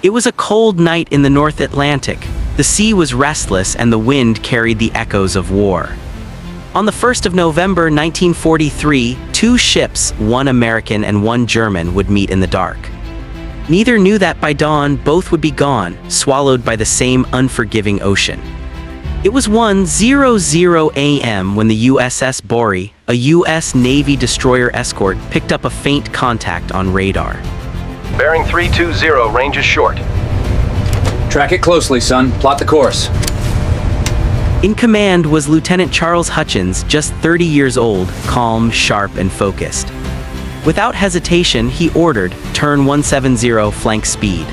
It was a cold night in the North Atlantic. The sea was restless and the wind carried the echoes of war. On the 1st of November 1943, two ships, one American and one German, would meet in the dark. Neither knew that by dawn both would be gone, swallowed by the same unforgiving ocean. It was 1:00 a.m. when the USS Borie, a U.S. Navy destroyer escort, picked up a faint contact on radar. Bearing 320, range is short. Track it closely, son. Plot the course. In command was Lieutenant Charles Hutchins, just 30 years old, calm, sharp, and focused. Without hesitation, he ordered, turn 170 flank speed.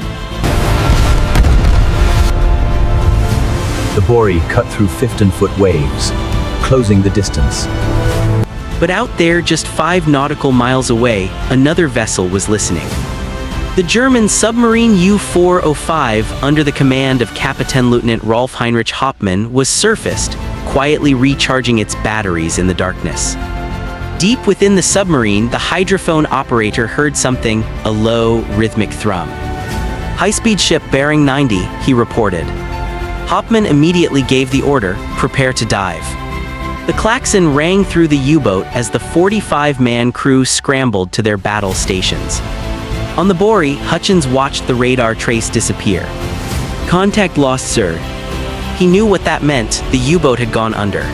The Borie cut through 15-foot waves, closing the distance. But out there, just 5 nautical miles away, another vessel was listening. The German submarine U-405, under the command of Captain Lieutenant Rolf Heinrich Hauptmann, was surfaced, quietly recharging its batteries in the darkness. Deep within the submarine, the hydrophone operator heard something, a low, rhythmic thrum. "High-speed ship bearing 90, he reported. Hauptmann immediately gave the order, prepare to dive. The klaxon rang through the U-boat as the 45-man crew scrambled to their battle stations. On the Borie, Hutchins watched the radar trace disappear. "Contact lost, sir." He knew what that meant. The U-boat had gone under.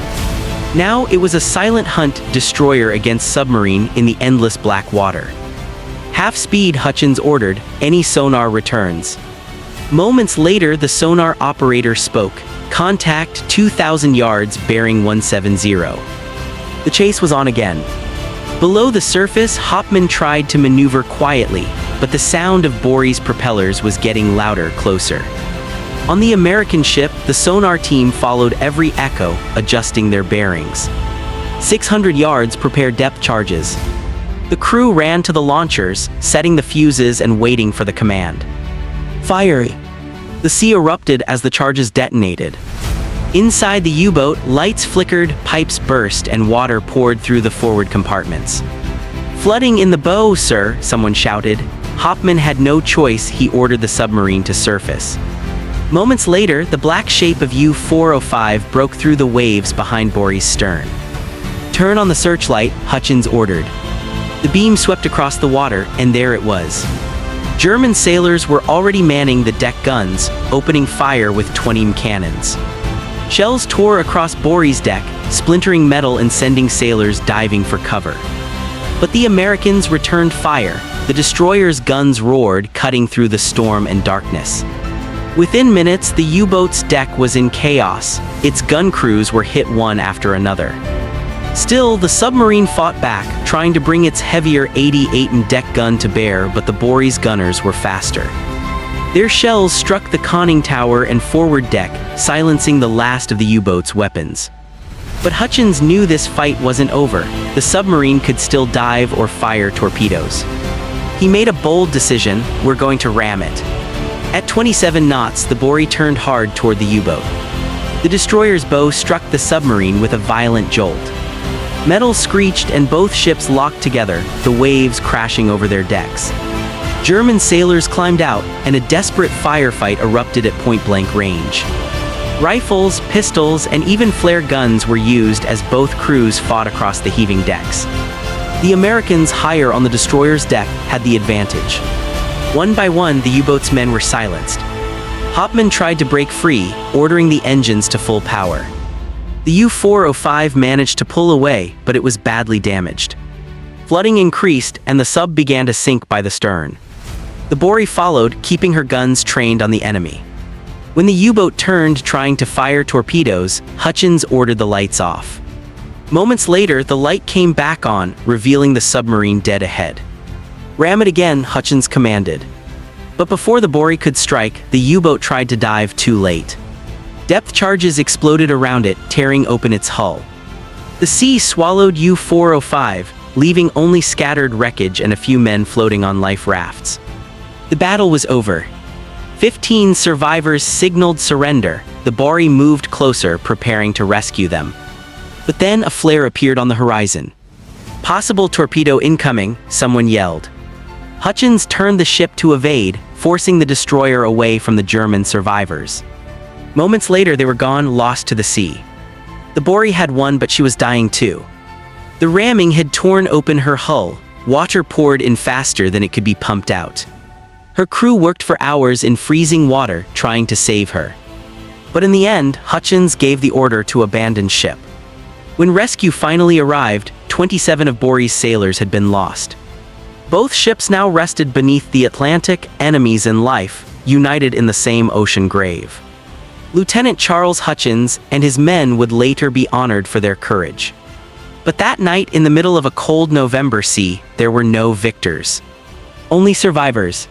Now it was a silent hunt, destroyer against submarine in the endless black water. "Half speed," Hutchins ordered, "any sonar returns." Moments later, the sonar operator spoke. "Contact 2,000 yards, bearing 170. The chase was on again. Below the surface, Hauptmann tried to maneuver quietly, but the sound of Borie's propellers was getting louder, closer. On the American ship, the sonar team followed every echo, adjusting their bearings. 600 yards, prepare depth charges. The crew ran to the launchers, setting the fuses and waiting for the command. "Fire!" The sea erupted as the charges detonated. Inside the U-boat, lights flickered, pipes burst, and water poured through the forward compartments. "Flooding in the bow, sir," someone shouted. Hauptmann had no choice. He ordered the submarine to surface. Moments later, the black shape of U-405 broke through the waves behind Borie's stern. "Turn on the searchlight," Hutchins ordered. The beam swept across the water, and there it was. German sailors were already manning the deck guns, opening fire with 20 cannons. Shells tore across Borie's deck, splintering metal and sending sailors diving for cover. But the Americans returned fire. The destroyer's guns roared, cutting through the storm and darkness. Within minutes, the U-boat's deck was in chaos. Its gun crews were hit one after another. Still, the submarine fought back, trying to bring its heavier 88 deck gun to bear, but the Borie's gunners were faster. Their shells struck the conning tower and forward deck, silencing the last of the U-boat's weapons. But Hutchins knew this fight wasn't over. The submarine could still dive or fire torpedoes. He made a bold decision: we're going to ram it. At 27 knots, the Borie turned hard toward the U-boat. The destroyer's bow struck the submarine with a violent jolt. Metal screeched and both ships locked together, the waves crashing over their decks. German sailors climbed out, and a desperate firefight erupted at point-blank range. Rifles, pistols, and even flare guns were used as both crews fought across the heaving decks. The Americans higher on the destroyer's deck had the advantage. One by one, the U-boat's men were silenced. Hauptmann tried to break free, ordering the engines to full power. The U-405 managed to pull away, but it was badly damaged. Flooding increased, and the sub began to sink by the stern. The Borie followed, keeping her guns trained on the enemy. When the U-boat turned, trying to fire torpedoes, Hutchins ordered the lights off. Moments later, the light came back on, revealing the submarine dead ahead. "Ram it again," Hutchins commanded. But before the Borie could strike, the U-boat tried to dive too late. Depth charges exploded around it, tearing open its hull. The sea swallowed U-405, leaving only scattered wreckage and a few men floating on life rafts. The battle was over. 15 survivors signaled surrender. The Borie moved closer, preparing to rescue them. But then a flare appeared on the horizon. "Possible torpedo incoming," someone yelled. Hutchins turned the ship to evade, forcing the destroyer away from the German survivors. Moments later, they were gone, lost to the sea. The Borie had won, but she was dying too. The ramming had torn open her hull. Water poured in faster than it could be pumped out. Her crew worked for hours in freezing water, trying to save her. But in the end, Hutchins gave the order to abandon ship. When rescue finally arrived, 27 of Borie's sailors had been lost. Both ships now rested beneath the Atlantic, enemies in life, united in the same ocean grave. Lieutenant Charles Hutchins and his men would later be honored for their courage. But that night, in the middle of a cold November sea, there were no victors. Only survivors,